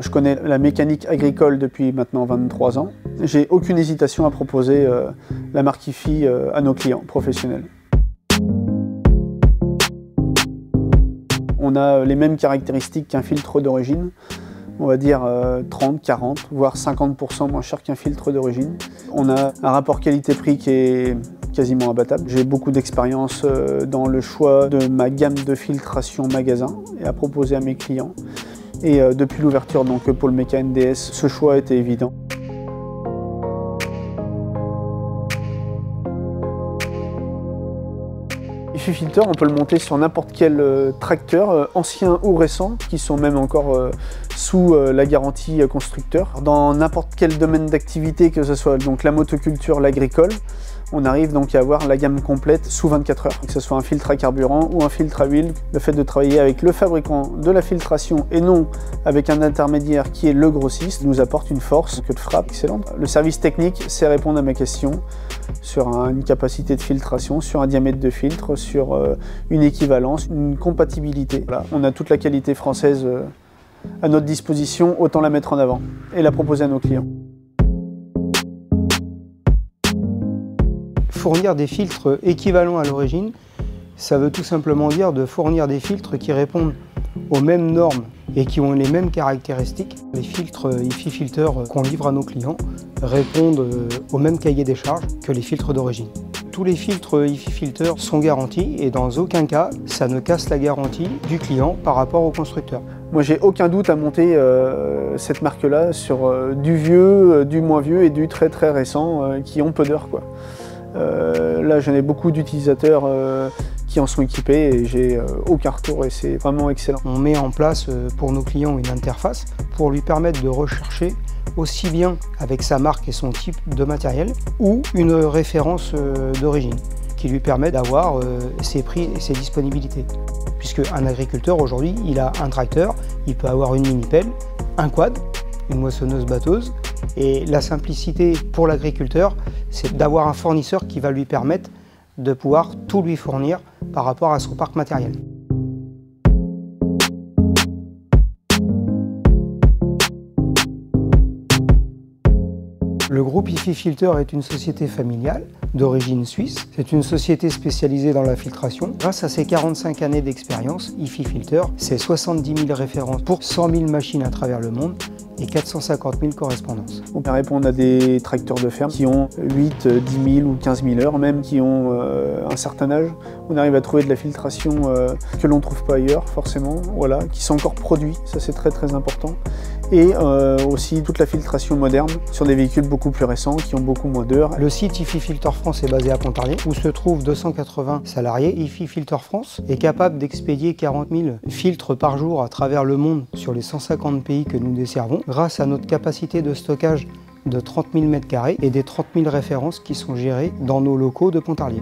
Je connais la mécanique agricole depuis maintenant 23 ans. J'ai aucune hésitation à proposer la marque IFI à nos clients professionnels. On a les mêmes caractéristiques qu'un filtre d'origine, on va dire 30, 40, voire 50% moins cher qu'un filtre d'origine. On a un rapport qualité-prix qui est quasiment imbattable. J'ai beaucoup d'expérience dans le choix de ma gamme de filtration magasin et à proposer à mes clients. Et depuis l'ouverture donc pour le Meca NDS, ce choix était évident. IFI Filter, on peut le monter sur n'importe quel tracteur, ancien ou récent, qui sont même encore sous la garantie constructeur. Dans n'importe quel domaine d'activité, que ce soit donc la motoculture, l'agricole, on arrive donc à avoir la gamme complète sous 24 heures. Que ce soit un filtre à carburant ou un filtre à huile, le fait de travailler avec le fabricant de la filtration et non avec un intermédiaire qui est le grossiste nous apporte une force de frappe excellente. Le service technique sait répondre à mes questions sur une capacité de filtration, sur un diamètre de filtre, sur une équivalence, une compatibilité. Voilà. On a toute la qualité française à notre disposition, autant la mettre en avant et la proposer à nos clients. Fournir des filtres équivalents à l'origine, ça veut tout simplement dire de fournir des filtres qui répondent aux mêmes normes et qui ont les mêmes caractéristiques. Les filtres IFI Filter qu'on livre à nos clients répondent au même cahier des charges que les filtres d'origine. Tous les filtres IFI Filter sont garantis et dans aucun cas, ça ne casse la garantie du client par rapport au constructeur. Moi, j'ai aucun doute à monter cette marque-là sur du vieux, du moins vieux et du très très récent qui ont peu d'heures, quoi. Là, j'en ai beaucoup d'utilisateurs qui en sont équipés et j'ai aucun retour et c'est vraiment excellent. On met en place pour nos clients une interface pour lui permettre de rechercher aussi bien avec sa marque et son type de matériel ou une référence d'origine qui lui permet d'avoir ses prix et ses disponibilités. Puisque un agriculteur aujourd'hui, il a un tracteur, il peut avoir une mini-pelle, un quad, une moissonneuse-batteuse. Et la simplicité pour l'agriculteur, c'est d'avoir un fournisseur qui va lui permettre de pouvoir tout lui fournir par rapport à son parc matériel. Le groupe IFI Filter est une société familiale d'origine suisse. C'est une société spécialisée dans la filtration. Grâce à ses 45 années d'expérience, IFI Filter, c'est 70 000 références pour 100 000 machines à travers le monde et 450 000 correspondances. On peut répondre à des tracteurs de ferme qui ont 8, 10 000 ou 15 000 heures, même qui ont un certain âge. On arrive à trouver de la filtration que l'on ne trouve pas ailleurs, forcément, voilà, qui sont encore produits, ça c'est très très important. Et aussi toute la filtration moderne sur des véhicules beaucoup plus récents qui ont beaucoup moins d'heures. Le site IFI Filter France est basé à Pontarlier où se trouvent 280 salariés. IFI Filter France est capable d'expédier 40 000 filtres par jour à travers le monde sur les 150 pays que nous desservons grâce à notre capacité de stockage de 30 000 m² et des 30 000 références qui sont gérées dans nos locaux de Pontarlier.